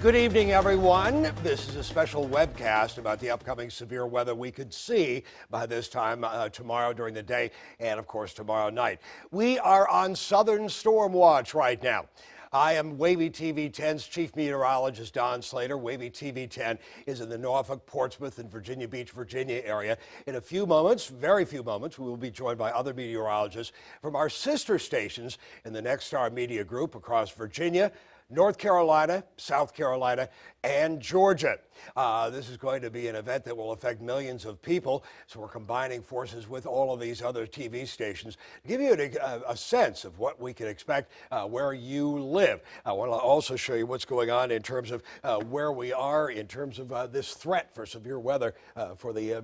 Good evening, everyone. This is a special webcast about the upcoming severe weather we could see by this time tomorrow during the day and, of course, tomorrow night. We are on Southern Storm Watch right now. I am Wavy TV 10's Chief Meteorologist Don Slater. Wavy TV 10 is in the Norfolk, Portsmouth, and Virginia Beach, Virginia area. In a few moments, very few moments, we will be joined by other meteorologists from our sister stations in the Next Star Media Group across Virginia, North Carolina, South Carolina, and Georgia. This is going to be an event that will affect millions of people, so we're combining forces with all of these other TV stations to give you a sense of what we can expect where you live. I want to also show you what's going on in terms of where we are in terms of this threat for severe weather for the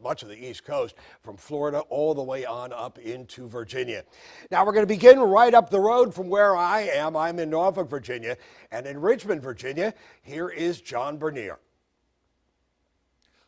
much of the East Coast, from Florida all the way on up into Virginia. Now we're going to begin right up the road from where I am. I'm in Norfolk, Virginia, and in Richmond, Virginia, here is John Bernier.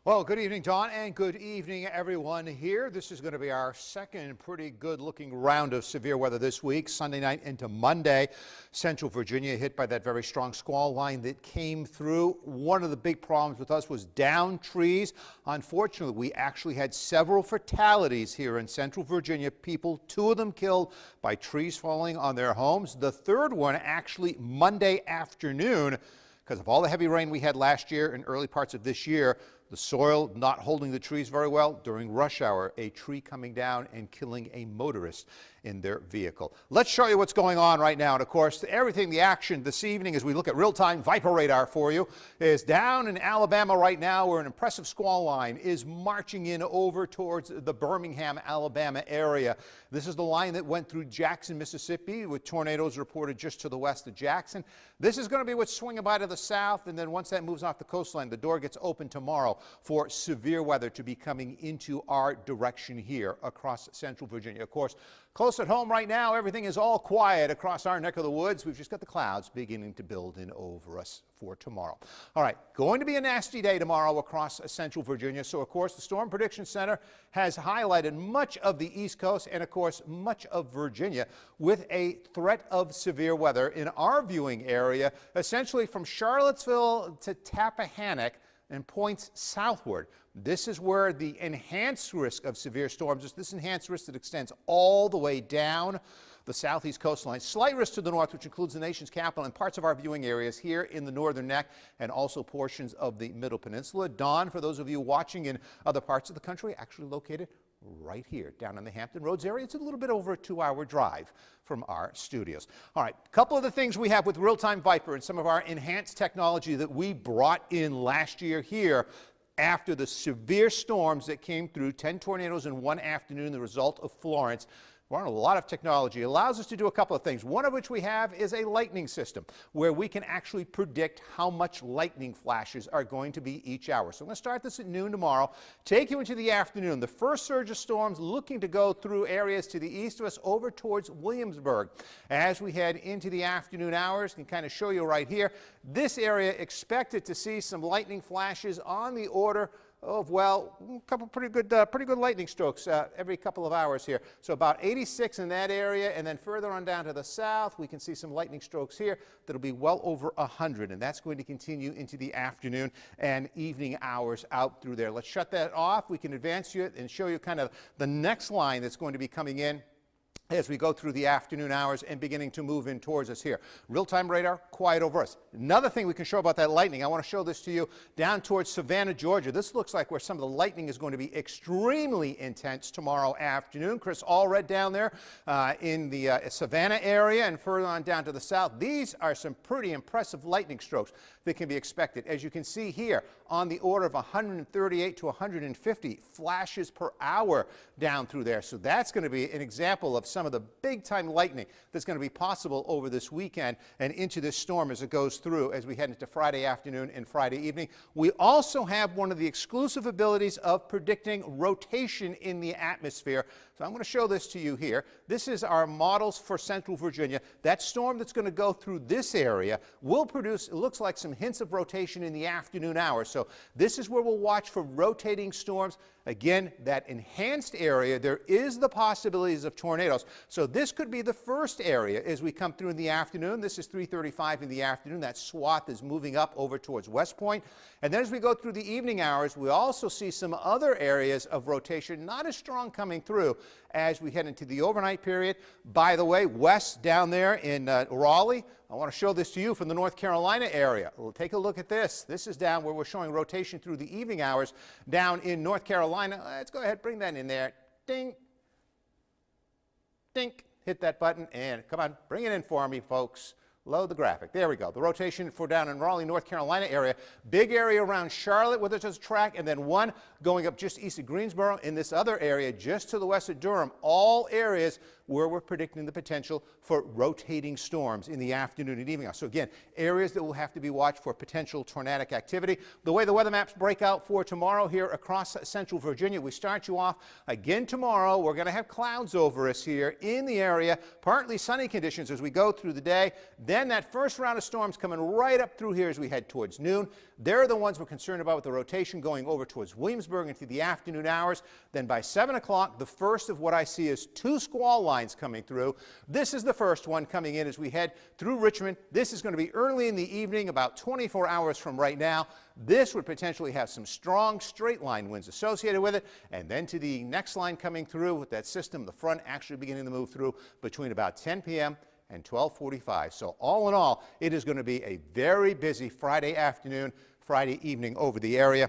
Well, good evening, Don, and good evening, everyone here. This is going to be our second pretty good-looking round of severe weather this week, Sunday night into Monday. Central Virginia hit by that very strong squall line that came through. One of the big problems with us was downed trees. Unfortunately, we actually had several fatalities here in Central Virginia. People, two of them killed by trees falling on their homes. The third one actually Monday afternoon, because of all the heavy rain we had last year and early parts of this year. The soil not holding the trees very well during rush hour, a tree coming down and killing a motorist in their vehicle. Let's show you what's going on right now. And of course, everything, the action this evening as we look at real-time Viper radar for you is down in Alabama right now, where an impressive squall line is marching in over towards the Birmingham, Alabama area. This is the line that went through Jackson, Mississippi, with tornadoes reported just to the west of Jackson. This is going to be what's swinging by to the south, and then once that moves off the coastline, the door gets open tomorrow for severe weather to be coming into our direction here across Central Virginia. Of course, close at home right now, everything is all quiet across our neck of the woods. We've just got the clouds beginning to build in over us for tomorrow. All right, going to be a nasty day tomorrow across Central Virginia. So, of course, the Storm Prediction Center has highlighted much of the East Coast and, of course, much of Virginia with a threat of severe weather in our viewing area, essentially from Charlottesville to Tappahannock and points southward. This is where the enhanced risk of severe storms is. This enhanced risk that extends all the way down the southeast coastline. Slight risk to the north, which includes the nation's capital and parts of our viewing areas here in the northern neck and also portions of the middle peninsula. Dawn, for those of you watching in other parts of the country, actually located right here down in the Hampton Roads area. It's a little bit over a 2-hour drive from our studios. All right, a couple of the things we have with real-time Viper and some of our enhanced technology that we brought in last year here after the severe storms that came through, 10 tornadoes in one afternoon, the result of Florence. We're on a lot of technology. It allows us to do a couple of things. One of which we have is a lightning system where we can actually predict how much lightning flashes are going to be each hour. So I'm going to start this at noon tomorrow, take you into the afternoon. The first surge of storms looking to go through areas to the east of us over towards Williamsburg. As we head into the afternoon hours, I can kind of show you right here, this area expected to see some lightning flashes on the order of, well, a couple pretty good lightning strokes every couple of hours here. So about 86 in that area, and then further on down to the south, we can see some lightning strokes here that'll be well over 100, and that's going to continue into the afternoon and evening hours out through there. Let's shut that off. We can advance you and show you kind of the next line that's going to be coming in as we go through the afternoon hours and beginning to move in towards us here. Real-time radar, quiet over us. Another thing we can show about that lightning, I want to show this to you down towards Savannah, Georgia. This looks like where some of the lightning is going to be extremely intense tomorrow afternoon. Chris Allred down there in the Savannah area and further on down to the south. These are some pretty impressive lightning strokes that can be expected. As you can see here, on the order of 138 to 150 flashes per hour down through there. So that's going to be an example of some of the big-time lightning that's going to be possible over this weekend and into this storm as it goes through as we head into Friday afternoon and Friday evening. We also have one of the exclusive abilities of predicting rotation in the atmosphere. So I'm going to show this to you here. This is our models for Central Virginia. That storm that's going to go through this area will produce, it looks like, some hints of rotation in the afternoon hours. So this is where we'll watch for rotating storms. Again, that enhanced area, there is the possibilities of tornadoes. So this could be the first area as we come through in the afternoon. This is 3:35 in the afternoon. That swath is moving up over towards West Point. And then as we go through the evening hours, we also see some other areas of rotation, not as strong coming through as we head into the overnight period. By the way, west down there in Raleigh, I want to show this to you from the North Carolina area. We'll take a look at this. This is down where we're showing rotation through the evening hours down in North Carolina. Let's go ahead, bring that in there. Ding, dink, hit that button, and come on, bring it in for me, folks. Load the graphic. There we go. The rotation for down in Raleigh, North Carolina area. Big area around Charlotte where there's a track, and then one going up just east of Greensboro in this other area just to the west of Durham. All areas where we're predicting the potential for rotating storms in the afternoon and evening hours. So again, areas that will have to be watched for potential tornadic activity. The way the weather maps break out for tomorrow here across central Virginia, we start you off again tomorrow. We're going to have clouds over us here in the area, partly sunny conditions as we go through the day. Then that first round of storms coming right up through here as we head towards noon. They're the ones we're concerned about with the rotation going over towards Williamsburg into the afternoon hours. Then by 7 o'clock, the first of what I see is two squall lines coming through. This is the first one coming in as we head through Richmond. This is going to be early in the evening, about 24 hours from right now. This would potentially have some strong straight line winds associated with it. And then to the next line coming through with that system, the front actually beginning to move through between about 10 p.m. and 12:45. So all in all, it is going to be a very busy Friday afternoon, Friday evening over the area.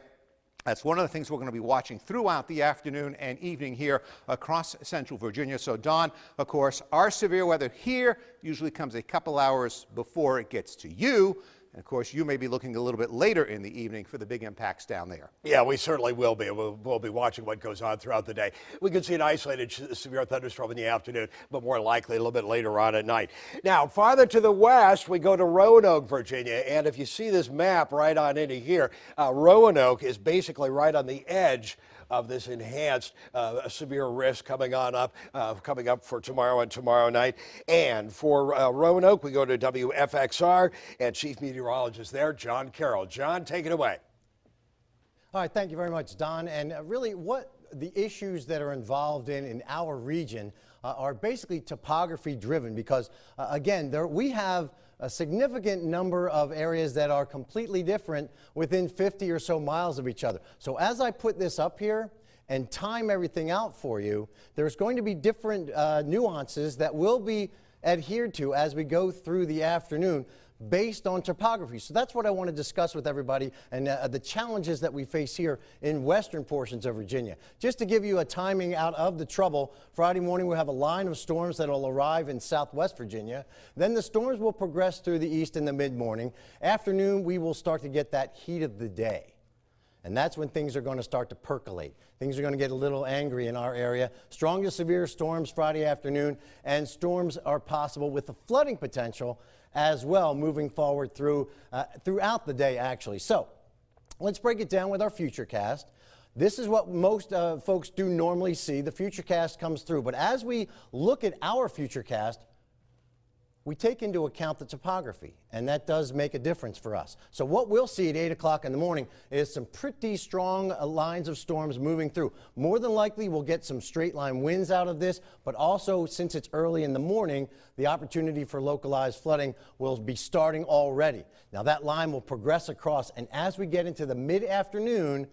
That's one of the things we're going to be watching throughout the afternoon and evening here across central Virginia. So Don, of course, our severe weather here usually comes a couple hours before it gets to you. And of course, you may be looking a little bit later in the evening for the big impacts down there. Yeah, we certainly will be. We'll be watching what goes on throughout the day. We could see an isolated severe thunderstorm in the afternoon, but more likely a little bit later on at night. Now, farther to the west, we go to Roanoke, Virginia. And if you see this map right on into here, Roanoke is basically right on the edge of this enhanced severe risk coming up for tomorrow and tomorrow night. And for Roanoke, we go to WFXR and Chief Meteorologist there, John Carroll. John, take it away. All right, thank you very much, Don. And really what the issues that are involved in our region are basically topography driven because, again, we have a significant number of areas that are completely different within 50 or so miles of each other. So as I put this up here and time everything out for you, there's going to be different nuances that will be adhered to as we go through the afternoon based on topography. So that's what I want to discuss with everybody and the challenges that we face here in western portions of Virginia. Just to give you a timing out of the trouble, Friday morning we'll have a line of storms that will arrive in southwest Virginia. Then the storms will progress through the east in the mid-morning. Afternoon, we will start to get that heat of the day. And that's when things are going to start to percolate. Things are going to get a little angry in our area. Strong to severe storms Friday afternoon, and storms are possible with the flooding potential as well moving forward throughout the day, actually. So let's break it down with our Futurecast. This is what most folks do normally see. The Futurecast comes through. But as we look at our Futurecast, we take into account the topography, and that does make a difference for us. So what we'll see at 8 o'clock in the morning is some pretty strong lines of storms moving through. More than likely, we'll get some straight line winds out of this, but also, since it's early in the morning, the opportunity for localized flooding will be starting already. Now, that line will progress across, and as we get into the mid-afternoon,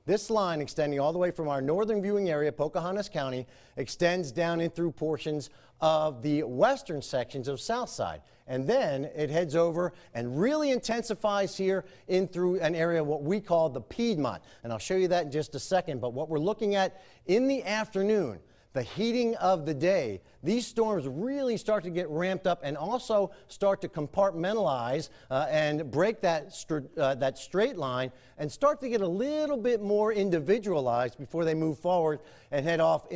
this line extending all the way from our northern viewing area, Pocahontas County, extends down in through portions of the western sections of Southside. And then it heads over and really intensifies here in through an area what we call the Piedmont. And I'll show you that in just a second. But what we're looking at in the afternoon, the heating of the day, these storms really start to get ramped up and also start to compartmentalize and break that straight line and start to get a little bit more individualized before they move forward and head off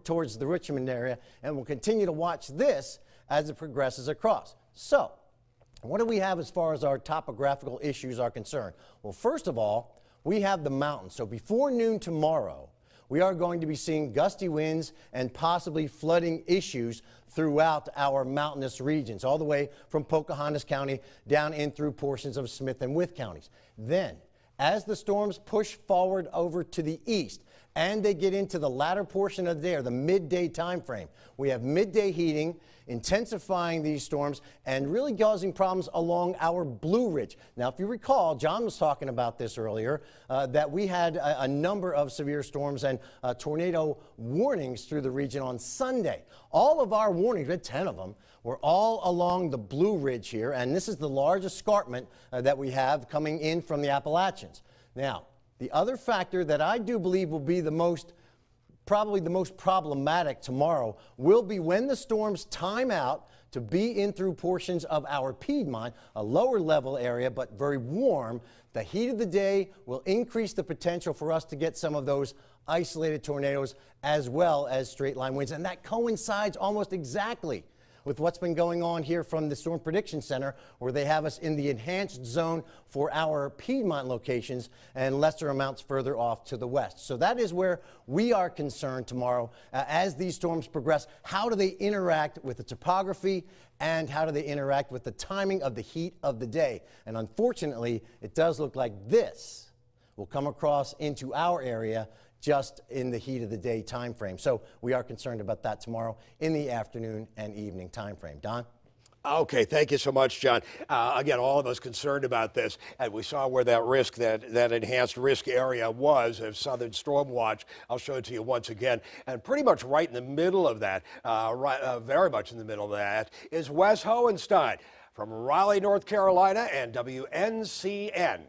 towards the Richmond area. And we'll continue to watch this as it progresses across. So, what do we have as far as our topographical issues are concerned? Well, first of all, we have the mountains. So before noon tomorrow, we are going to be seeing gusty winds and possibly flooding issues throughout our mountainous regions, all the way from Pocahontas County down in through portions of Smith and Wythe counties. Then, As the storms push forward over to the east and they get into the latter portion of the day, or the midday time frame, we have midday heating intensifying these storms and really causing problems along our Blue Ridge. Now, if you recall, John was talking about this earlier, that we had a number of severe storms and tornado warnings through the region on Sunday. All of our warnings, we had 10 of them, were all along the Blue Ridge here, and this is the large escarpment that we have coming in from the Appalachians. Now, the other factor that I do believe will be probably the most problematic tomorrow will be when the storms time out to be in through portions of our Piedmont, a lower level area, but very warm. The heat of the day will increase the potential for us to get some of those isolated tornadoes as well as straight line winds. And that coincides almost exactly with what's been going on here from the Storm Prediction Center, where they have us in the enhanced zone for our Piedmont locations and lesser amounts further off to the west. So that is where we are concerned tomorrow as these storms progress. How do they interact with the topography, and how do they interact with the timing of the heat of the day? And unfortunately, it does look like this will come across into our area just in the heat of the day time frame. So we are concerned about that tomorrow in the afternoon and evening time frame. Don? Okay, thank you so much, John. Again, all of us concerned about this, and we saw where that risk, that enhanced risk area was of Southern Storm Watch. I'll show it to you once again. And pretty much right in the middle of that, very much in the middle of that, is Wes Hohenstein from Raleigh, North Carolina, and WNCN.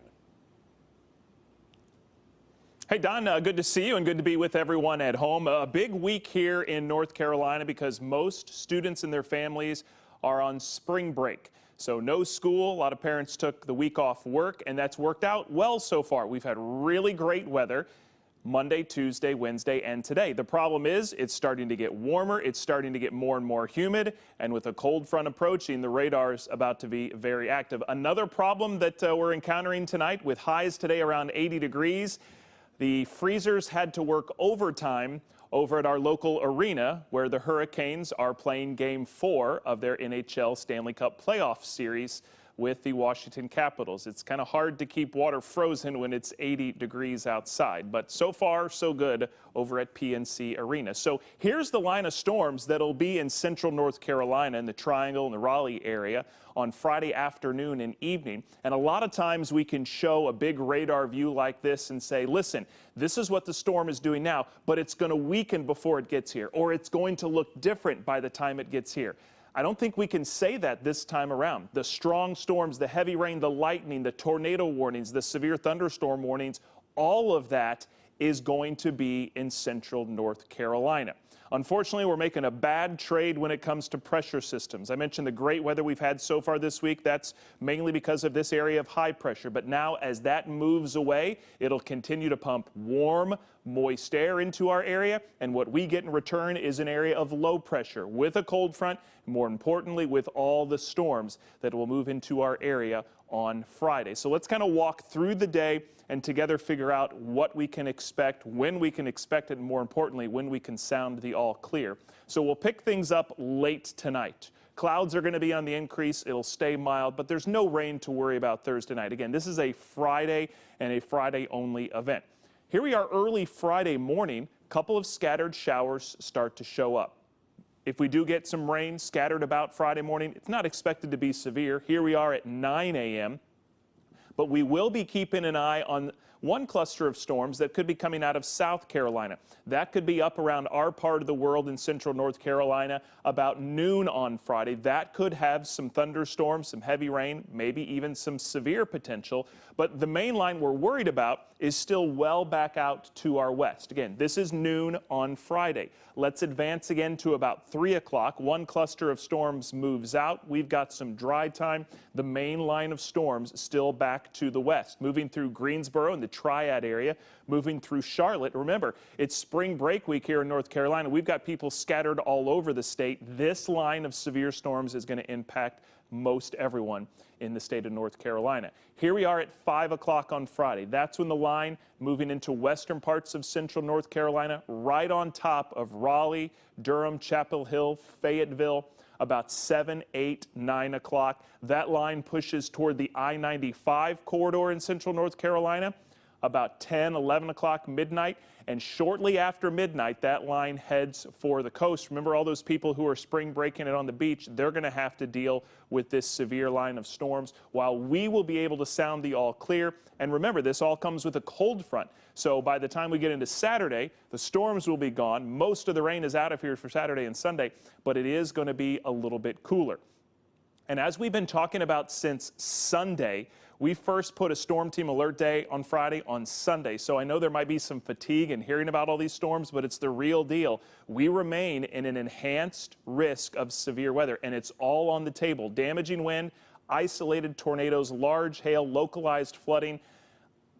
Hey, Don, good to see you and good to be with everyone at home. A big week here in North Carolina because most students and their families are on spring break. So no school. A lot of parents took the week off work, and that's worked out well so far. We've had really great weather Monday, Tuesday, Wednesday, and today. The problem is it's starting to get warmer. It's starting to get more and more humid. And with a cold front approaching, the radar's about to be very active. Another problem that we're encountering tonight with highs today around 80 degrees. The freezers had to work overtime over at our local arena where the Hurricanes are playing Game 4 of their NHL Stanley Cup playoff series with the Washington Capitals. It's kind of hard to keep water frozen when it's 80 degrees outside, but so far so good over at PNC Arena. So here's the line of storms that'll be in central North Carolina in the Triangle and the Raleigh area on Friday afternoon and evening. And a lot of times we can show a big radar view like this and say, listen, this is what the storm is doing now, but it's going to weaken before it gets here, or it's going to look different by the time it gets here. I don't think we can say that this time around. The strong storms, the heavy rain, the lightning, the tornado warnings, the severe thunderstorm warnings, all of that is going to be in central North Carolina. Unfortunately, we're making a bad trade when it comes to pressure systems. I mentioned the great weather we've had so far this week. That's mainly because of this area of high pressure. But now as that moves away, it'll continue to pump warm, moist air into our area. And what we get in return is an area of low pressure with a cold front, more importantly, with all the storms that will move into our area on Friday. So let's kind of walk through the day and together figure out what we can expect, when we can expect it, and more importantly, when we can sound the all clear. So we'll pick things up late tonight. Clouds are going to be on the increase. It'll stay mild, but there's no rain to worry about Thursday night. Again, this is a Friday and a Friday only event. Here we are early Friday morning. A couple of scattered showers start to show up. If we do get some rain scattered about Friday morning, it's not expected to be severe. Here we are at 9 a.m. But we will be keeping an eye on one cluster of storms that could be coming out of South Carolina. That could be up around our part of the world in central North Carolina about noon on Friday. That could have some thunderstorms, some heavy rain, maybe even some severe potential. But the main line we're worried about is still well back out to our west. Again, this is noon on Friday. Let's advance again to about 3 o'clock. One cluster of storms moves out. We've got some dry time. The main line of storms still back to the west, moving through Greensboro and the Triad area, moving through Charlotte. Remember, it's spring break week here in North Carolina. We've got people scattered all over the state. This line of severe storms is going to impact most everyone in the state of North Carolina. Here we are at 5 o'clock on Friday. That's when the line moving into western parts of central North Carolina, right on top of Raleigh, Durham, Chapel Hill, Fayetteville, about 7, 8, 9 o'clock. That line pushes toward the I-95 corridor in central North Carolina about 10, 11 o'clock, midnight. And shortly after midnight, that line heads for the coast. Remember, all those people who are spring breaking it on the beach, they're going to have to deal with this severe line of storms while we will be able to sound the all clear. And remember, this all comes with a cold front. So by the time we get into Saturday, the storms will be gone. Most of the rain is out of here for Saturday and Sunday, but it is going to be a little bit cooler. And as we've been talking about since Sunday, we first put a storm team alert day on Friday on Sunday. So I know there might be some fatigue in hearing about all these storms, but it's the real deal. We remain in an enhanced risk of severe weather, and it's all on the table. Damaging wind, isolated tornadoes, large hail, localized flooding,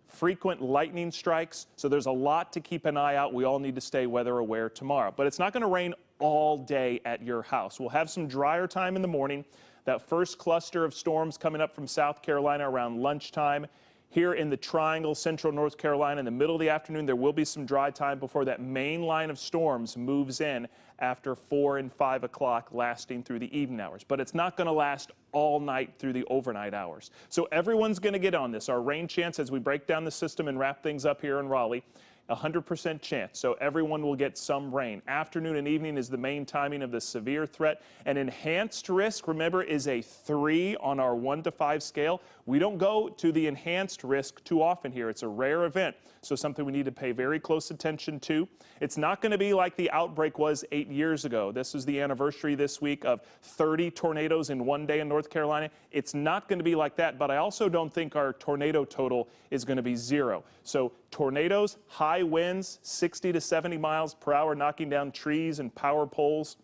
frequent lightning strikes. So there's a lot to keep an eye out. We all need to stay weather aware tomorrow. But it's not going to rain all day at your house. We'll have some drier time in the morning. That first cluster of storms coming up from South Carolina around lunchtime. Here in the Triangle, central North Carolina, in the middle of the afternoon, there will be some dry time before that main line of storms moves in after 4 and 5 o'clock, lasting through the evening hours. But it's not going to last all night through the overnight hours. So everyone's going to get on this. Our rain chance as we break down the system and wrap things up here in Raleigh, 100% chance. So everyone will get some rain. Afternoon and evening is the main timing of the severe threat. An enhanced risk, remember, is a 3 on our 1 to 5 scale. We don't go to the enhanced risk too often here. It's a rare event, so something we need to pay very close attention to. It's not going to be like the outbreak was 8 years ago. This is the anniversary this week of 30 tornadoes in one day in North Carolina. It's not going to be like that, but I also don't think our tornado total is going to be 0. So tornadoes, high winds, 60 to 70 miles per hour, knocking down trees and power poles.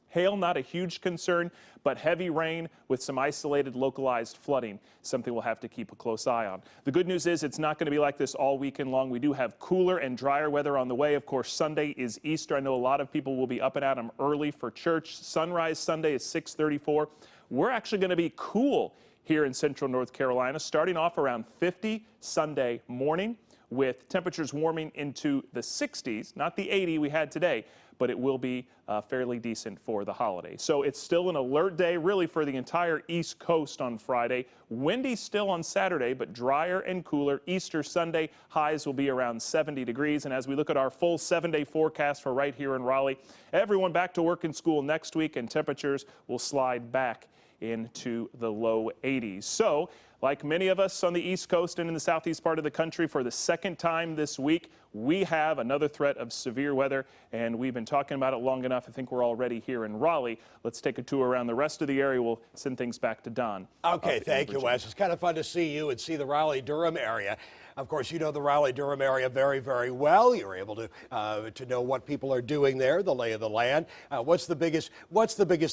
Hail, not a huge concern, but heavy rain with some isolated localized flooding, something we'll have to keep a close eye on. The good news is it's not going to be like this all weekend long. We do have cooler and drier weather on the way. Of course, Sunday is Easter. I know a lot of people will be up and at 'em early for church. Sunrise Sunday is 6:34. We're actually going to be cool here in central North Carolina, starting off around 50 Sunday morning, with temperatures warming into the 60s, not the 80 we had today, but it will be fairly decent for the holiday. So it's still an alert day really for the entire East Coast on Friday. Windy still on Saturday, but drier and cooler. Easter Sunday, highs will be around 70 degrees. And as we look at our full 7-day forecast for right here in Raleigh, everyone back to work and school next week, and temperatures will slide back into the low 80s. So, like many of us on the East Coast and in the southeast part of the country, for the second time this week, we have another threat of severe weather, and we've been talking about it long enough. I think we're already here in Raleigh. Let's take a tour around the rest of the area. We'll send things back to Don. Okay, thank you, Wes. It's kind of fun to see you and see the Raleigh-Durham area. Of course, you know the Raleigh-Durham area very, very well. You're able to know what people are doing there, the lay of the land. What's the biggest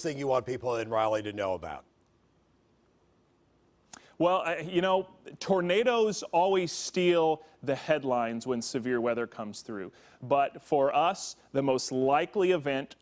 thing you want people in Raleigh to know about? Well, you know, tornadoes always steal the headlines when severe weather comes through. But for us, the most likely event,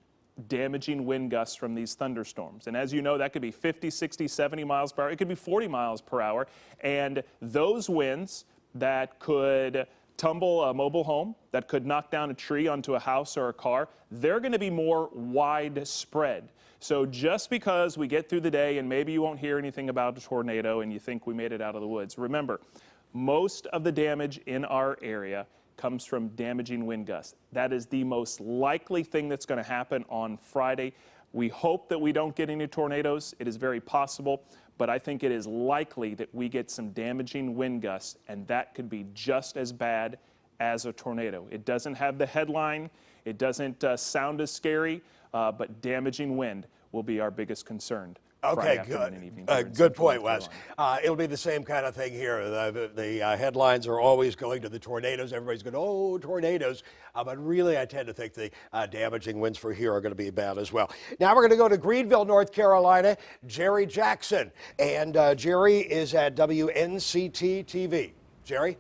damaging wind gusts from these thunderstorms. And as you know, that could be 50, 60, 70 miles per hour. It could be 40 miles per hour. And those winds that could tumble a mobile home, that could knock down a tree onto a house or a car, they're going to be more widespread. So just because we get through the day and maybe you won't hear anything about a tornado and you think we made it out of the woods, remember, most of the damage in our area comes from damaging wind gusts. That is the most likely thing that's going to happen on Friday. We hope that we don't get any tornadoes. It is very possible, but I think it is likely that we get some damaging wind gusts, and that could be just as bad as a tornado. It doesn't have the headline. It doesn't sound as scary, but damaging wind will be our biggest concern. Okay, good. Good point, Wes. It'll be the same kind of thing here. The headlines are always going to the tornadoes. Everybody's going, oh, tornadoes. But really, I tend to think the damaging winds for here are going to be bad as well. Now we're going to go to Greenville, North Carolina. Jerry Jackson. And Jerry is at WNCT TV. Jerry?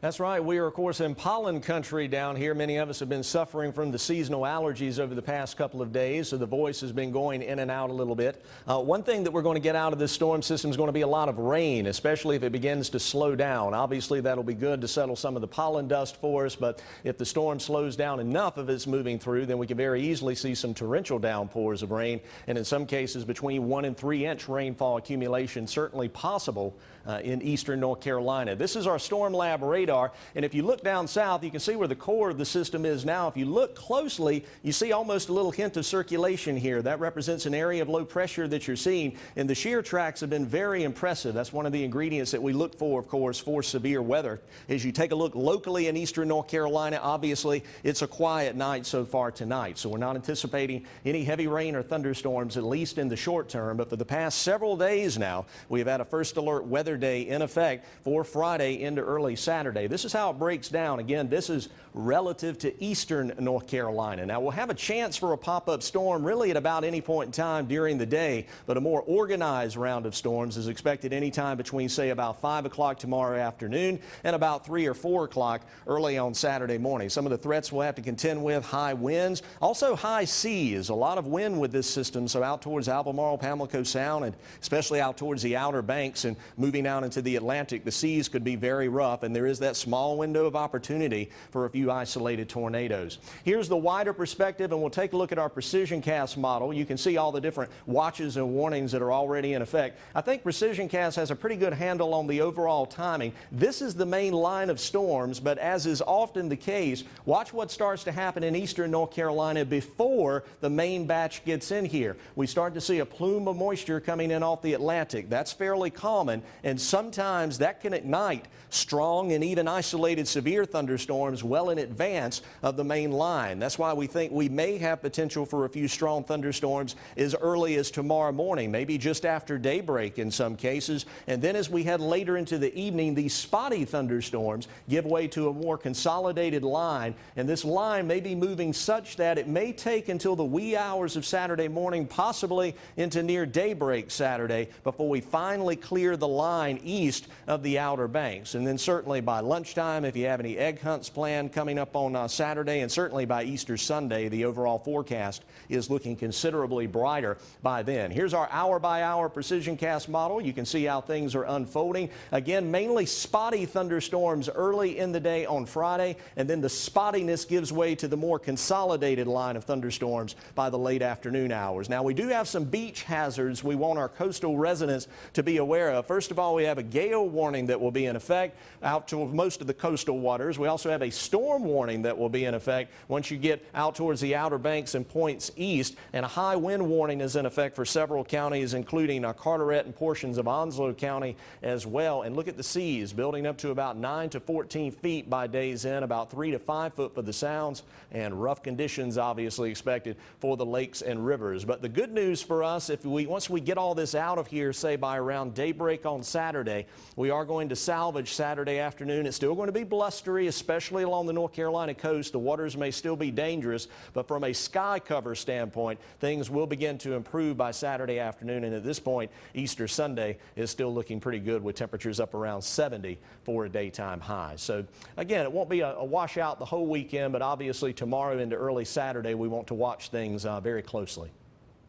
That's right. We are, of course, in pollen country down here. Many of us have been suffering from the seasonal allergies over the past couple of days, so the voice has been going in and out a little bit. One thing that we're going to get out of this storm system is going to be a lot of rain, especially if it begins to slow down. Obviously, that'll be good to settle some of the pollen dust for us, but if the storm slows down enough of its moving through, then we can very easily see some torrential downpours of rain, and in some cases between 1 and 3 inch rainfall accumulation certainly possible in eastern North Carolina. This is our storm lab radar, and if you look down south, you can see where the core of the system is now. If you look closely, you see almost a little hint of circulation here. That represents an area of low pressure that you're seeing, and the shear tracks have been very impressive. That's one of the ingredients that we look for, of course, for severe weather. As you take a look locally in eastern North Carolina, obviously it's a quiet night so far tonight, so we're not anticipating any heavy rain or thunderstorms, at least in the short term. But for the past several days now, we've had a first alert weather day in effect for Friday into early Saturday. This is how it breaks down. Again, this is relative to eastern North Carolina. Now, we'll have a chance for a pop-up storm really at about any point in time during the day, but a more organized round of storms is expected anytime between, say, about 5 o'clock tomorrow afternoon and about 3 or 4 o'clock early on Saturday morning. Some of the threats we'll have to contend with: high winds, also high seas. A lot of wind with this system, so out towards Albemarle, Pamlico Sound, and especially out towards the Outer Banks and moving out into the Atlantic, the seas could be very rough, and there is that small window of opportunity for a few isolated tornadoes. Here's the wider perspective, and we'll take a look at our precision cast model. You can see all the different watches and warnings that are already in effect. I think precision cast has a pretty good handle on the overall timing. This is the main line of storms, but as is often the case, watch what starts to happen in eastern North Carolina before the main batch gets in here. We start to see a plume of moisture coming in off the Atlantic. That's fairly common, and sometimes that can ignite strong and even isolated severe thunderstorms well in advance of the main line. That's why we think we may have potential for a few strong thunderstorms as early as tomorrow morning, maybe just after daybreak in some cases. And then as we head later into the evening, these spotty thunderstorms give way to a more consolidated line, and this line may be moving such that it may take until the wee hours of Saturday morning, possibly into near daybreak Saturday, before we finally clear the line east of the Outer Banks. And then certainly by lunchtime, if you have any egg hunts planned coming up on Saturday, and certainly by Easter Sunday, the overall forecast is looking considerably brighter by then. Here's our hour-by-hour precision cast model. You can see how things are unfolding. Again, mainly spotty thunderstorms early in the day on Friday, and then the spottiness gives way to the more consolidated line of thunderstorms by the late afternoon hours. Now, we do have some beach hazards we want our coastal residents to be aware of. First of all, we have a gale warning that will be in effect out to most of the coastal waters. We also have a storm warning that will be in effect once you get out towards the Outer Banks and points east, and a high wind warning is in effect for several counties, including Carteret and portions of Onslow County as well. And look at the seas building up to about 9 to 14 feet by day's end, about 3 to 5 foot for the sounds, and rough conditions obviously expected for the lakes and rivers. But the good news for us, once we get all this out of here, say by around daybreak on Saturday, we are going to salvage Saturday afternoon. It's still going to be blustery, especially along the North Carolina coast. The waters may still be dangerous, but from a sky cover standpoint, things will begin to improve by Saturday afternoon. And at this point, Easter Sunday is still looking pretty good, with temperatures up around 70 for a daytime high. So again, it won't be a washout the whole weekend, but obviously tomorrow into early Saturday, we want to watch things very closely.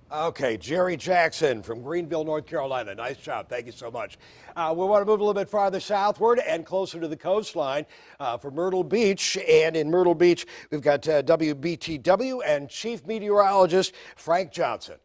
Okay, Jerry Jackson from Greenville, North Carolina. Nice job. Thank you so much. We want to move a little bit farther southward and closer to the coastline for Myrtle Beach. And in Myrtle Beach, we've got WBTW and Chief Meteorologist Frank Johnson.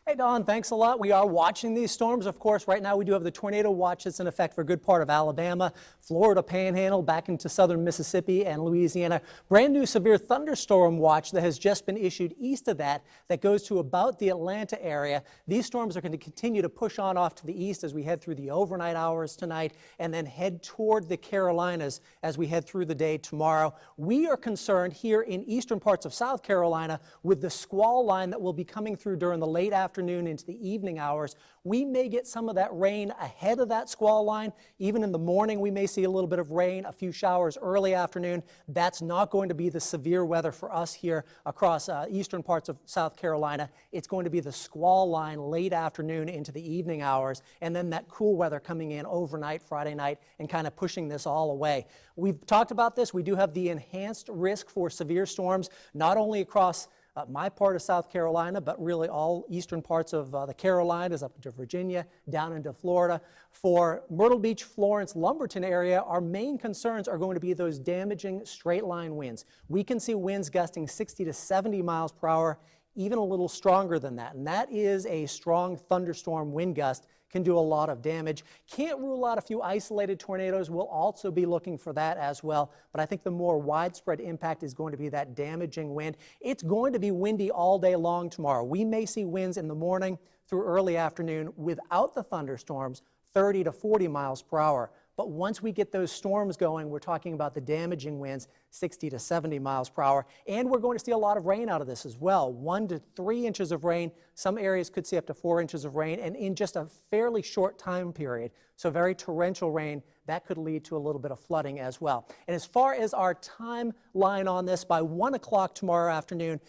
Hey, Don, thanks a lot. We are watching these storms. Of course, right now we do have the tornado watch that's in effect for a good part of Alabama, Florida Panhandle, back into southern Mississippi and Louisiana. Brand new severe thunderstorm watch that has just been issued east of that goes to about the Atlanta area. These storms are going to continue to push on off to the east as we head through the overnight hours tonight, and then head toward the Carolinas as we head through the day tomorrow. We are concerned here in eastern parts of South Carolina with the squall line that will be coming through during the late afternoon afternoon into the evening hours. We may get some of that rain ahead of that squall line. Even in the morning, we may see a little bit of rain, a few showers early afternoon. That's not going to be the severe weather for us here across eastern parts of South Carolina. It's going to be the squall line late afternoon into the evening hours, and then that cool weather coming in overnight, Friday night, and kind of pushing this all away. We've talked about this. We do have the enhanced risk for severe storms, not only across my part of South Carolina, but really all eastern parts of the Carolinas, up into Virginia, down into Florida. For Myrtle Beach, Florence, Lumberton area, our main concerns are going to be those damaging straight line winds. We can see winds gusting 60 to 70 miles per hour, even a little stronger than that. And that is a strong thunderstorm wind gust, can do a lot of damage. Can't rule out a few isolated tornadoes. We'll also be looking for that as well. But I think the more widespread impact is going to be that damaging wind. It's going to be windy all day long tomorrow. We may see winds in the morning through early afternoon without the thunderstorms, 30 to 40 miles per hour. But once we get those storms going, we're talking about the damaging winds, 60 to 70 miles per hour. And we're going to see a lot of rain out of this as well. 1 to 3 inches of rain. Some areas could see up to 4 inches of rain, and in just a fairly short time period. So very torrential rain. That could lead to a little bit of flooding as well. And as far as our timeline on this, by 1 o'clock tomorrow afternoon,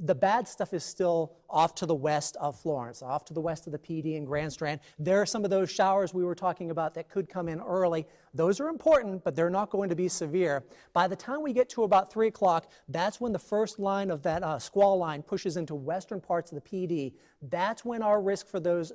the bad stuff is still off to the west of Florence, off to the west of the PD and Grand Strand. There are some of those showers we were talking about that could come in early. Those are important, but they're not going to be severe. By the time we get to about 3 o'clock, that's when the first line of that squall line pushes into western parts of the PD. That's when our risk for those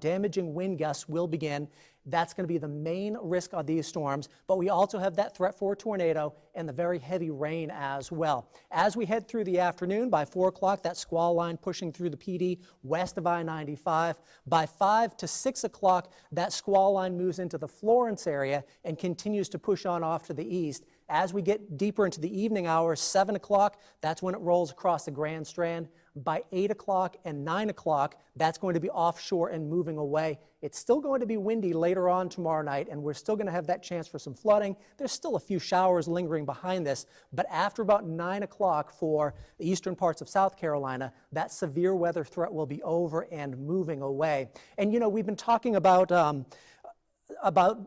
damaging wind gusts will begin. That's going to be the main risk of these storms, but we also have that threat for a tornado and the very heavy rain as well. As we head through the afternoon, by 4 o'clock, that squall line pushing through the PD west of I-95. By 5 to 6 o'clock, that squall line moves into the Florence area and continues to push on off to the east. As we get deeper into the evening hours, 7 o'clock, that's when it rolls across the Grand Strand. By 8 o'clock and 9 o'clock, that's going to be offshore and moving away. It's still going to be windy later on tomorrow night, and we're still going to have that chance for some flooding. There's still a few showers lingering behind this, but after about 9 o'clock for the eastern parts of South Carolina, that severe weather threat will be over and moving away. And you know, we've been talking about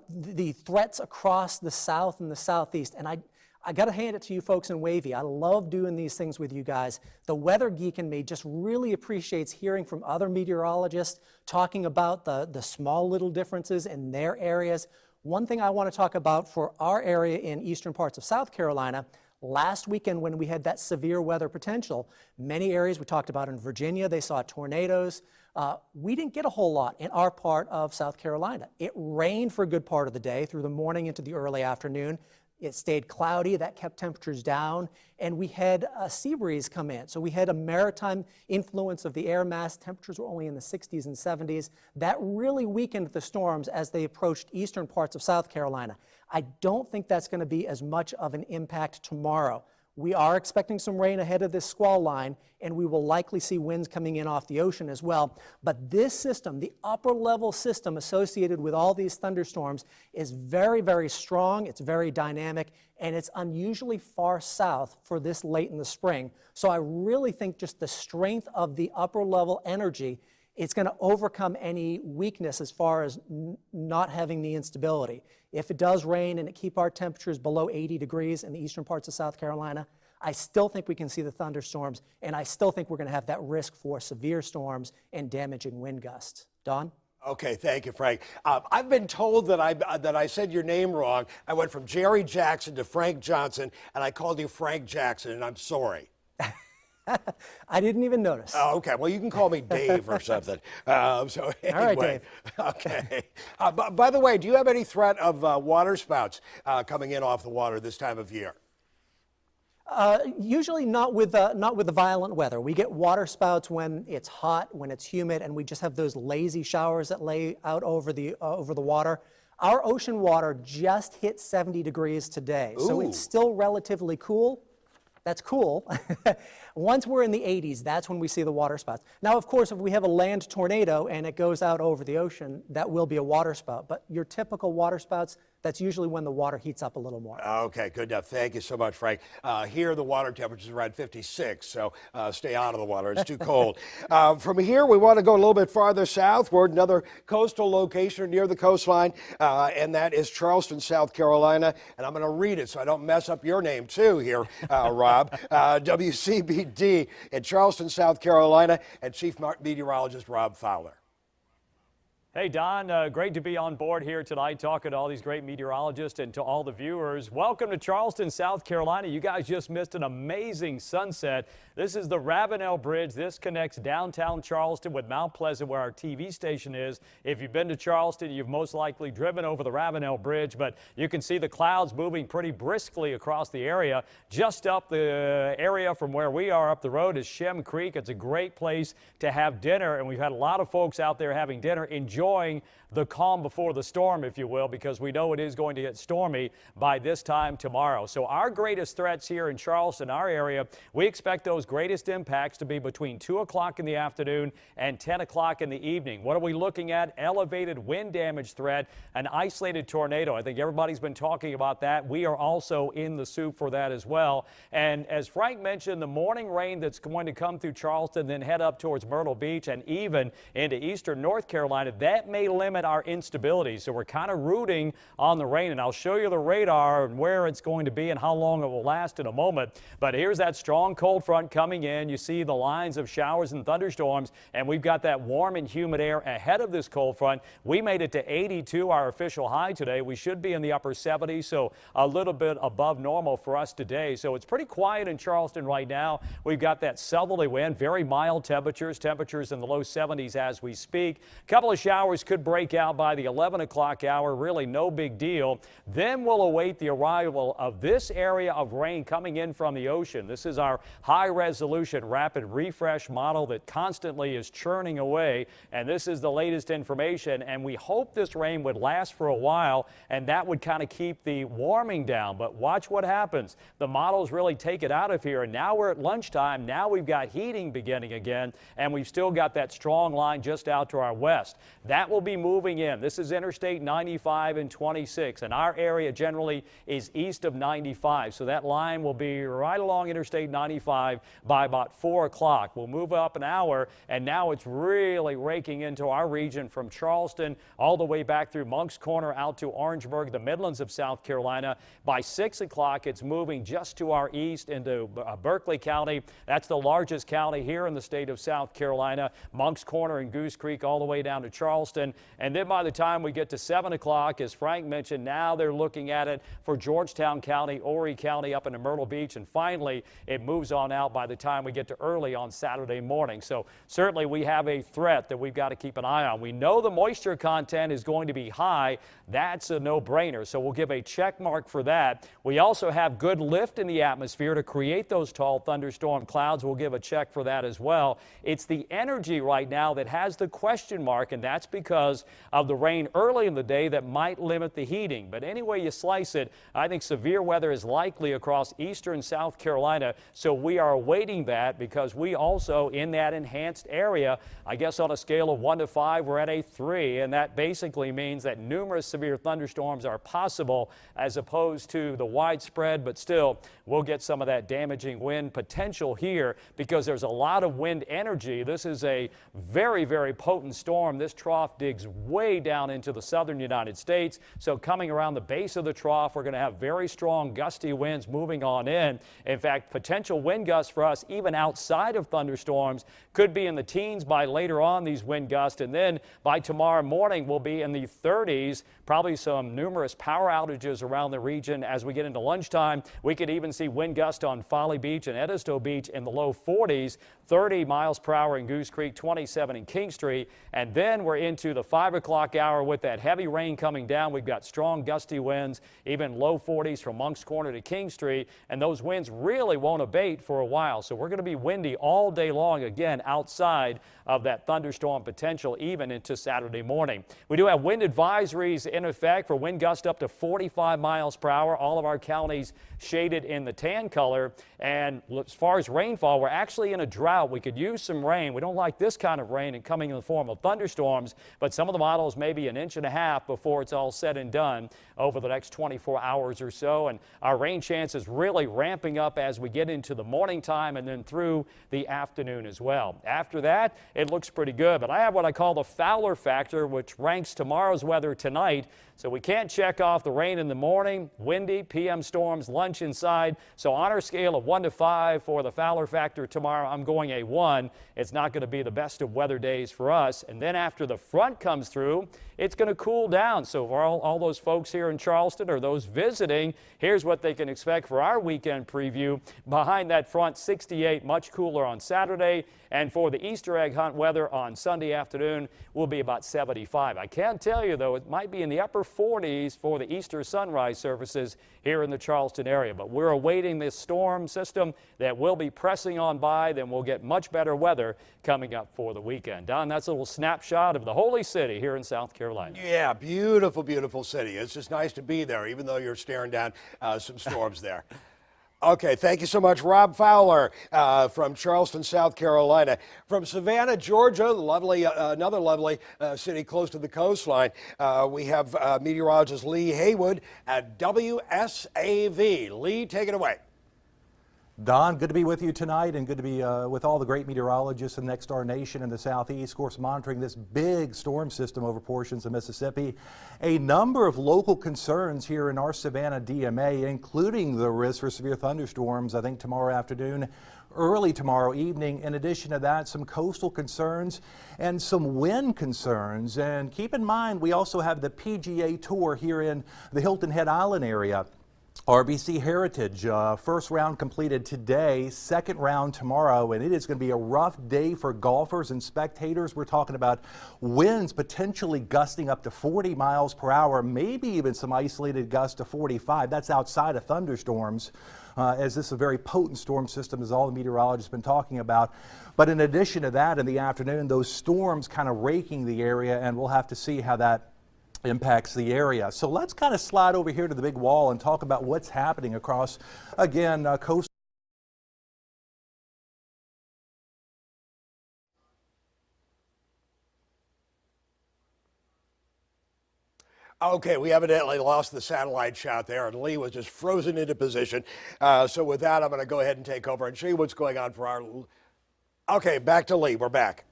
the threats across the South and the Southeast, and I got to hand it to you folks in Wavy. I love doing these things with you guys. The weather geek in me just really appreciates hearing from other meteorologists talking about the small little differences in their areas. One thing I want to talk about for our area in eastern parts of South Carolina, last weekend when we had that severe weather potential, many areas we talked about in Virginia, they saw tornadoes. We didn't get a whole lot in our part of South Carolina. It rained for a good part of the day through the morning into the early afternoon. It stayed cloudy, that kept temperatures down, and we had a sea breeze come in. So we had a maritime influence of the air mass. Temperatures were only in the 60s and 70s. That really weakened the storms as they approached eastern parts of South Carolina. I don't think that's going to be as much of an impact tomorrow. We are expecting some rain ahead of this squall line, and we will likely see winds coming in off the ocean as well. But this system, the upper level system associated with all these thunderstorms, is very, very strong. It's very dynamic, and it's unusually far south for this late in the spring. So I really think just the strength of the upper level energy, it's going to overcome any weakness as far as not having the instability. If it does rain and it keep our temperatures below 80 degrees in the eastern parts of South Carolina, I still think we can see the thunderstorms, and I still think we're going to have that risk for severe storms and damaging wind gusts. Don? Okay, thank you, Frank. I've been told that I said your name wrong. I went from Jerry Jackson to Frank Johnson, and I called you Frank Jackson, and I'm sorry. I didn't even notice. Oh, okay. Well, you can call me Dave or something. So anyway. All right, Dave. Okay. By the way, do you have any threat of water spouts coming in off the water this time of year? Usually not with the violent weather. We get water spouts when it's hot, when it's humid, and we just have those lazy showers that lay out over the water. Our ocean water just hit 70 degrees today, so it's still relatively cool. That's cool. Once we're in the 80s, that's when we see the water spouts. Now, of course, if we have a land tornado and it goes out over the ocean, that will be a water spout. But your typical water spouts, that's usually when the water heats up a little more. Okay, good enough. Thank you so much, Frank. Here, the water temperature is around 56, so stay out of the water. It's too cold. From here, we want to go a little bit farther southward, another coastal location near the coastline, and that is Charleston, South Carolina. And I'm going to read it so I don't mess up your name, too, here, Rob. WCBD in Charleston, South Carolina, and Chief Meteorologist Rob Fowler. Hey, Don, great to be on board here tonight talking to all these great meteorologists and to all the viewers. Welcome to Charleston, South Carolina. You guys just missed an amazing sunset. This is the Ravenel Bridge. This connects downtown Charleston with Mount Pleasant, where our TV station is. If you've been to Charleston, you've most likely driven over the Ravenel Bridge, but you can see the clouds moving pretty briskly across the area. Just up the area from where we are up the road is Shem Creek. It's a great place to have dinner, and we've had a lot of folks out there having dinner, enjoying the calm before the storm, if you will, because we know it is going to get stormy by this time tomorrow. So our greatest threats here in Charleston, our area, we expect those greatest impacts to be between 2 o'clock in the afternoon and 10 o'clock in the evening. What are we looking at? Elevated wind damage threat, an isolated tornado. I think everybody's been talking about that. We are also in the soup for that as well. And as Frank mentioned, the morning rain that's going to come through Charleston, then head up towards Myrtle Beach and even into eastern North Carolina, that may limit our instability. So we're kind of rooting on the rain, and I'll show you the radar and where it's going to be and how long it will last in a moment. But here's that strong cold front coming in. You see the lines of showers and thunderstorms, and we've got that warm and humid air ahead of this cold front. We made it to 82, our official high today. We should be in the upper 70s, so a little bit above normal for us today. So it's pretty quiet in Charleston right now. We've got that southerly wind, very mild temperatures in the low 70s as we speak. A couple of showers could break out by the 11 o'clock hour, really no big deal. Then we'll await the arrival of this area of rain coming in from the ocean. This is our high resolution rapid refresh model that constantly is churning away, and this is the latest information, and we hope this rain would last for a while, and that would kind of keep the warming down. But watch what happens. The models really take it out of here, and now we're at lunchtime. Now we've got heating beginning again, and we've still got that strong line just out to our west. That will be moving in. This is Interstate 95 and 26, and our area generally is east of 95. So that line will be right along Interstate 95 by about 4 o'clock. We'll move up an hour, and now it's really raking into our region from Charleston all the way back through Moncks Corner out to Orangeburg, the Midlands of South Carolina. By 6 o'clock, it's moving just to our east into Berkeley County. That's the largest county here in the state of South Carolina. Moncks Corner and Goose Creek all the way down to Charleston. And then by the time we get to 7 o'clock, as Frank mentioned, now they're looking at it for Georgetown County, Horry County up into Myrtle Beach, and finally it moves on out by the time we get to early on Saturday morning. So certainly we have a threat that we've got to keep an eye on. We know the moisture content is going to be high. That's a no-brainer, so we'll give a check mark for that. We also have good lift in the atmosphere to create those tall thunderstorm clouds. We'll give a check for that as well. It's the energy right now that has the question mark, and that's because of the rain early in the day that might limit the heating. But any way you slice it, I think severe weather is likely across eastern South Carolina, so we are awaiting that because we also in that enhanced area, I guess on a scale of 1 to 5, we're at a 3, and that basically means that numerous severe thunderstorms are possible as opposed to the widespread, but still we'll get some of that damaging wind potential here because there's a lot of wind energy. This is a very, very potent storm. This trough digs way down into the southern United States, so coming around the base of the trough, we're going to have very strong gusty winds moving on in. In fact, potential wind gusts for us even outside of thunderstorms could be in the teens by later on, these wind gusts, and then by tomorrow morning we'll be in the 30s, probably some numerous power outages around the region as we get into lunchtime. We could even see wind gusts on Folly Beach and Edisto Beach in the low 40s, 30 miles per hour in Goose Creek, 27 in King Street, and then we're into the 5 o'clock hour with that heavy rain coming down. We've got strong gusty winds, even low 40s from Moncks Corner to King Street, and those winds really won't abate for a while. So we're going to be windy all day long again outside of that thunderstorm potential even into Saturday morning. We do have wind advisories in effect for wind gusts up to 45 miles per hour. All of our counties shaded in the tan color. And as far as rainfall, we're actually in a drought. We could use some rain. We don't like this kind of rain and coming in the form of thunderstorms, but some of the models may be 1.5 inches before it's all said and done over the next 24 hours or so. And our rain chances really ramping up as we get into the morning time and then through the afternoon as well. After that, it looks pretty good, but I have what I call the Fowler factor, which ranks tomorrow's weather tonight. So we can't check off the rain in the morning, windy, PM storms, lunch inside. So on our scale of 1 to 5 for the Fowler factor tomorrow, I'm going a 1. It's not going to be the best of weather days for us. And then after the front comes through, it's going to cool down. So for all those folks here in Charleston or those visiting, here's what they can expect for our weekend preview. Behind that front, 68, much cooler on Saturday. And for the Easter egg hunt weather on Sunday afternoon will be about 75. I can tell you, though, it might be in the upper 40s for the Easter sunrise services here in the Charleston area. But we're awaiting this storm system that will be pressing on by. Then we'll get much better weather coming up for the weekend. Don, that's a little snapshot of the Holy City here in South Carolina. Yeah, beautiful, beautiful city. It's just nice to be there, even though you're staring down some storms there. Okay, thank you so much, Rob Fowler from Charleston, South Carolina. From Savannah, Georgia, lovely, another lovely city close to the coastline. We have meteorologist Lee Haywood at WSAV. Lee, take it away. Don, good to be with you tonight and good to be with all the great meteorologists in Next Star Nation in the southeast, of course, monitoring this big storm system over portions of Mississippi. A number of local concerns here in our Savannah DMA, including the risk for severe thunderstorms, I think tomorrow afternoon, early tomorrow evening. In addition to that, some coastal concerns and some wind concerns. And keep in mind, we also have the PGA Tour here in the Hilton Head Island area. RBC Heritage, first round completed today, second round tomorrow, and it is going to be a rough day for golfers and spectators. We're talking about winds potentially gusting up to 40 miles per hour, maybe even some isolated gusts to 45. That's outside of thunderstorms, as this is a very potent storm system, as all the meteorologists have been talking about. But in addition to that, in the afternoon, those storms kind of raking the area, and we'll have to see how that impacts the area. So let's kind of slide over here to the big wall and talk about what's happening across, again, coast. Okay, we evidently lost the satellite shot there, and Lee was just frozen into position. So with that, I'm going to go ahead and take over and show you what's going on for our... Okay, back to Lee. We're back.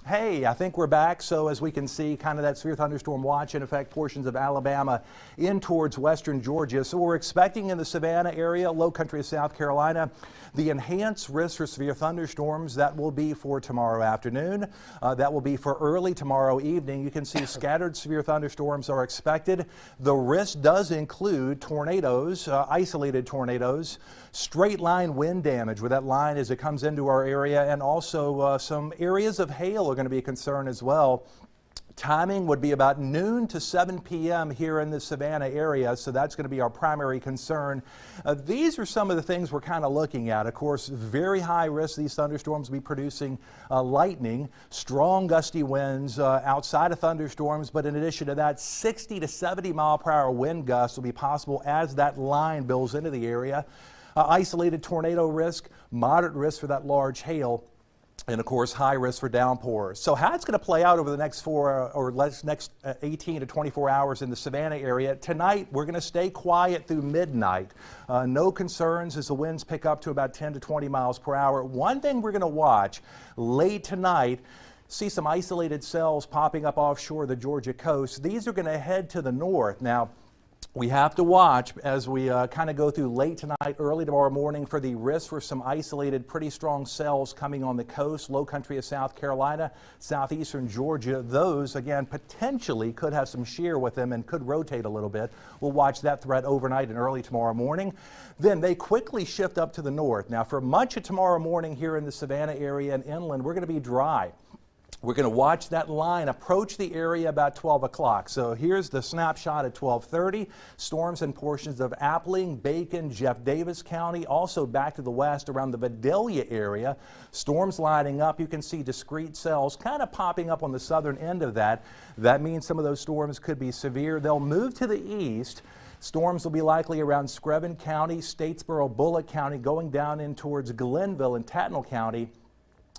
Hey, I think we're back. So as we can see, kind of that severe thunderstorm watch in effect portions of Alabama in towards western Georgia. So we're expecting in the Savannah area, low country of South Carolina, the enhanced risk for severe thunderstorms. That will be for tomorrow afternoon. That will be for early tomorrow evening. You can see scattered severe thunderstorms are expected. The risk does include tornadoes, isolated tornadoes, straight line wind damage where that line as it comes into our area, and also some areas of hail are going to be a concern as well. Timing would be about noon to 7 p.m. here in the Savannah area, so that's going to be our primary concern. These are some of the things we're kind of looking at. Of course, very high risk these thunderstorms will be producing lightning, strong gusty winds outside of thunderstorms, but in addition to that, 60 to 70 mile per hour wind gusts will be possible as that line builds into the area. Isolated tornado risk, moderate risk for that large hail, and of course high risk for downpours. So how it's going to play out over the next next 18 to 24 hours in the Savannah area. Tonight we're going to stay quiet through midnight. No concerns as the winds pick up to about 10 to 20 miles per hour. One thing we're going to watch late tonight, see some isolated cells popping up offshore the Georgia coast. These are going to head to the north. Now, we have to watch as we kind of go through late tonight, early tomorrow morning for the risk for some isolated, pretty strong cells coming on the coast, low country of South Carolina, southeastern Georgia. Those, again, potentially could have some shear with them and could rotate a little bit. We'll watch that threat overnight and early tomorrow morning. Then they quickly shift up to the north. Now, for much of tomorrow morning here in the Savannah area and inland, we're going to be dry. We're going to watch that line approach the area about 12 o'clock. So here's the snapshot at 12:30. Storms in portions of Appling, Bacon, Jeff Davis County, also back to the west around the Vidalia area. Storms lining up. You can see discrete cells kind of popping up on the southern end of that. That means some of those storms could be severe. They'll move to the east. Storms will be likely around Screven County, Statesboro, Bullock County, going down in towards Glenville and Tattnall County,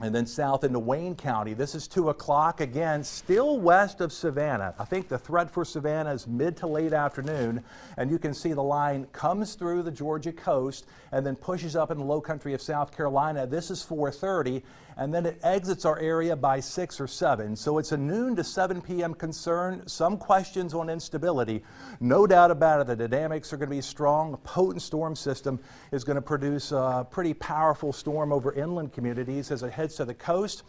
and then south into Wayne County. This is 2 o'clock. Again, still west of Savannah. I think the threat for Savannah is mid to late afternoon, and you can see the line comes through the Georgia coast and then pushes up in the low country of South Carolina. This is 4:30, and then it exits our area by 6 or 7. So it's a noon to 7 p.m. concern. Some questions on instability. No doubt about it, the dynamics are going to be strong. A potent storm system is going to produce a pretty powerful storm over inland communities as it heads to the coast.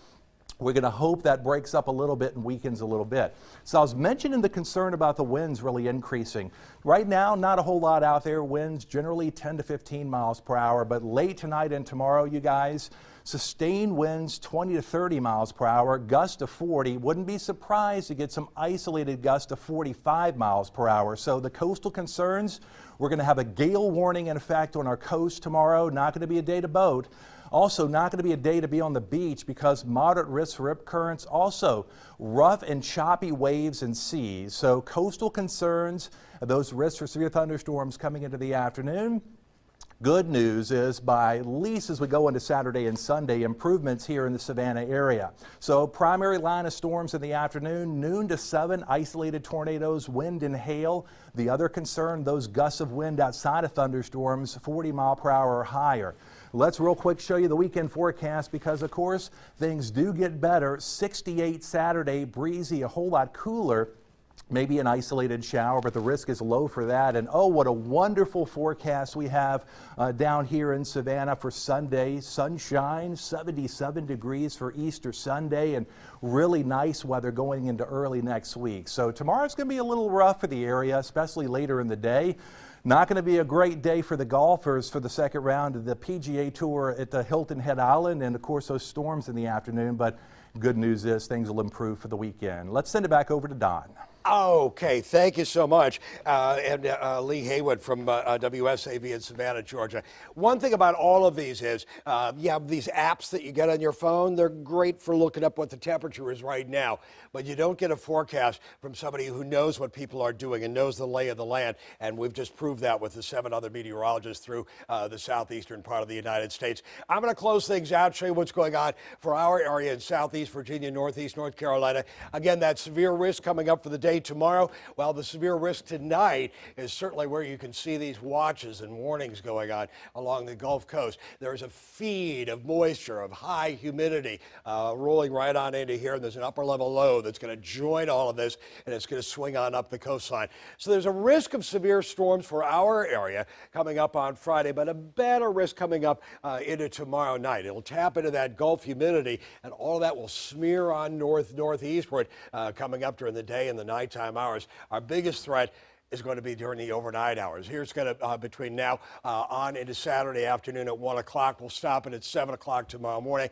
We're going to hope that breaks up a little bit and weakens a little bit. So I was mentioning the concern about the winds really increasing. Right now, not a whole lot out there. Winds generally 10 to 15 miles per hour, but late tonight and tomorrow, you guys, sustained winds 20 to 30 miles per hour, gusts to 40. Wouldn't be surprised to get some isolated gusts to 45 miles per hour. So the coastal concerns, we're going to have a gale warning in effect on our coast tomorrow. Not going to be a day to boat. Also, not going to be a day to be on the beach because moderate risk for rip currents. Also, rough and choppy waves and seas. So coastal concerns, those risks for severe thunderstorms coming into the afternoon. Good news is by at least as we go into Saturday and Sunday, improvements here in the Savannah area. So primary line of storms in the afternoon, noon to 7, isolated tornadoes, wind and hail. The other concern, those gusts of wind outside of thunderstorms, 40 mile per hour or higher. Let's real quick show you the weekend forecast because, of course, things do get better. 68 Saturday, breezy, a whole lot cooler. Maybe an isolated shower, but the risk is low for that. And oh, what a wonderful forecast we have down here in Savannah for Sunday. Sunshine, 77 degrees for Easter Sunday, and really nice weather going into early next week. So tomorrow's going to be a little rough for the area, especially later in the day. Not going to be a great day for the golfers for the second round of the PGA Tour at the Hilton Head Island, and of course those storms in the afternoon. But good news is things will improve for the weekend. Let's send it back over to Don. Okay, thank you so much. Lee Haywood from WSAV in Savannah, Georgia. One thing about all of these is you have these apps that you get on your phone. They're great for looking up what the temperature is right now, but you don't get a forecast from somebody who knows what people are doing and knows the lay of the land. And we've just proved that with the 7 other meteorologists through the southeastern part of the United States. I'm going to close things out, show you what's going on for our area in southeast Virginia, northeast North Carolina. Again, that severe risk coming up for the day tomorrow. Well, the severe risk tonight is certainly where you can see these watches and warnings going on along the Gulf Coast. There's a feed of moisture, of high humidity rolling right on into here, and there's an upper level low that's going to join all of this, and it's going to swing on up the coastline. So there's a risk of severe storms for our area coming up on Friday, but a better risk coming up into tomorrow night. It'll tap into that Gulf humidity, and all of that will smear on northeastward coming up during the day and the nighttime hours. Our biggest threat is going to be during the overnight hours. Here's going to, between now on into Saturday afternoon at 1 o'clock. We'll stop it at 7 o'clock tomorrow morning.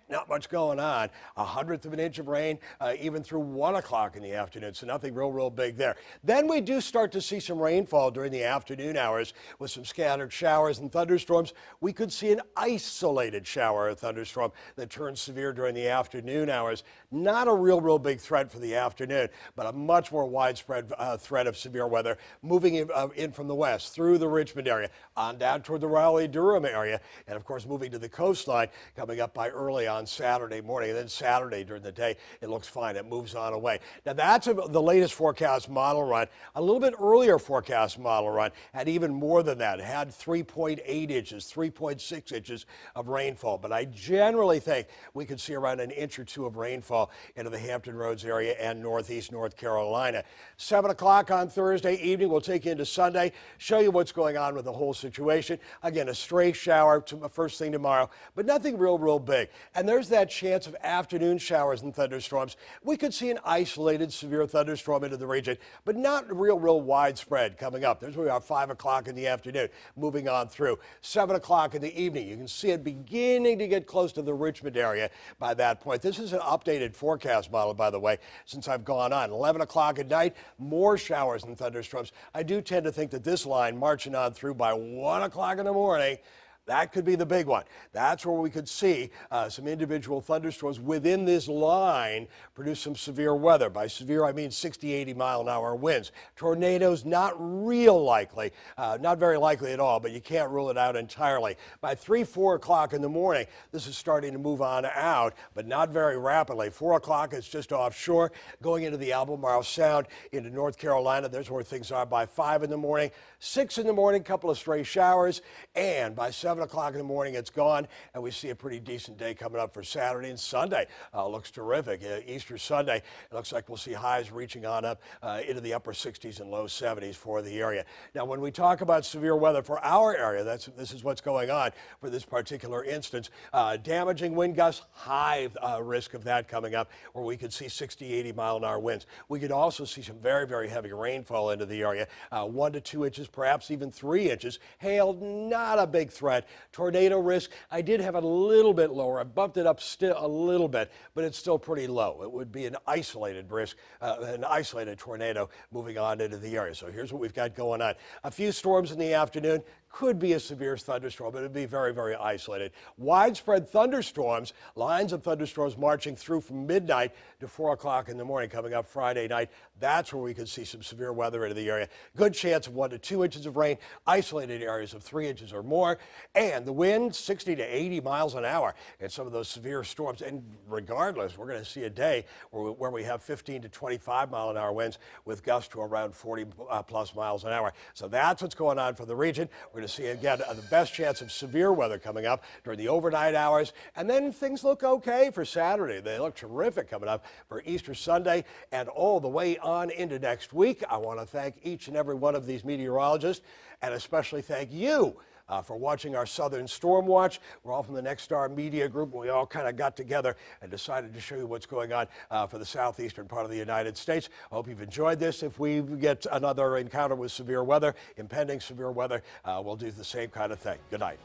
Not much going on. 1/10 of an inch of rain even through 1 o'clock in the afternoon, so nothing real big there. Then we do start to see some rainfall during the afternoon hours with some scattered showers and thunderstorms. We could see an isolated shower or thunderstorm that turns severe during the afternoon hours. Not a real big threat for the afternoon, but a much more widespread threat of severe weather moving in from the west through the Richmond area on down toward the Raleigh-Durham area, and of course moving to the coastline coming up by early on Saturday morning, and then Saturday during the day, it looks fine. It moves on away. Now, that's the latest forecast model run. A little bit earlier forecast model run had even more than that. It had 3.8 inches, 3.6 inches of rainfall. But I generally think we could see around an inch or two of rainfall into the Hampton Roads area and northeast North Carolina. 7 o'clock on Thursday evening, we'll take you into Sunday, show you what's going on with the whole situation. Again, a stray shower first thing tomorrow, but nothing real big. And there's that chance of afternoon showers and thunderstorms. We could see an isolated severe thunderstorm into the region, but not real widespread coming up. There's about 5 o'clock in the afternoon, moving on through. 7 o'clock in the evening, you can see it beginning to get close to the Richmond area by that point. This is an updated forecast model, by the way, since I've gone on. 11 o'clock at night, more showers and thunderstorms. I do tend to think that this line marching on through by 1 o'clock in the morning, that could be the big one. That's where we could see some individual thunderstorms within this line produce some severe weather. By severe, I mean 60, 80 mile an hour winds. Tornadoes, not real likely, not very likely at all, but you can't rule it out entirely. By 3, 4 o'clock in the morning, this is starting to move on out, but not very rapidly. 4 o'clock, it's just offshore, going into the Albemarle Sound into North Carolina. There's where things are by 5 in the morning. 6 in the morning, couple of stray showers, and by 7 o'clock in the morning, it's gone, and we see a pretty decent day coming up for Saturday and Sunday. Looks terrific. Easter Sunday, it looks like we'll see highs reaching on up into the upper 60s and low 70s for the area. Now, when we talk about severe weather for our area, this is what's going on for this particular instance. Damaging wind gusts, high risk of that coming up, where we could see 60, 80 mile an hour winds. We could also see some very heavy rainfall into the area, 1 to 2 inches, perhaps even 3 inches. Hail, not a big threat. Tornado risk, I did have it a little bit lower. I bumped it up still a little bit, but it's still pretty low. It would be an isolated risk, an isolated tornado moving on into the area. So here's what we've got going on. A few storms in the afternoon. Could be a severe thunderstorm, but it would be very isolated. Widespread thunderstorms, lines of thunderstorms marching through from midnight to 4 o'clock in the morning coming up Friday night. That's where we could see some severe weather into the area. Good chance of 1 to 2 inches of rain, isolated areas of 3 inches or more, and the wind 60 to 80 miles an hour in some of those severe storms. And regardless, we're going to see a day where we have 15 to 25 mile an hour winds with gusts to around 40 plus miles an hour. So that's what's going on for the region. We're going to see again the best chance of severe weather coming up during the overnight hours, and then things look okay for Saturday. They look terrific coming up for Easter Sunday and all the way on into next week. I want to thank each and every one of these meteorologists, and especially thank you for watching our Southern Storm Watch. We're all from the Next Star Media Group, and we all kind of got together and decided to show you what's going on for the southeastern part of the United States. I hope you've enjoyed this. If we get another encounter with severe weather, impending severe weather, we'll do the same kind of thing. Good night.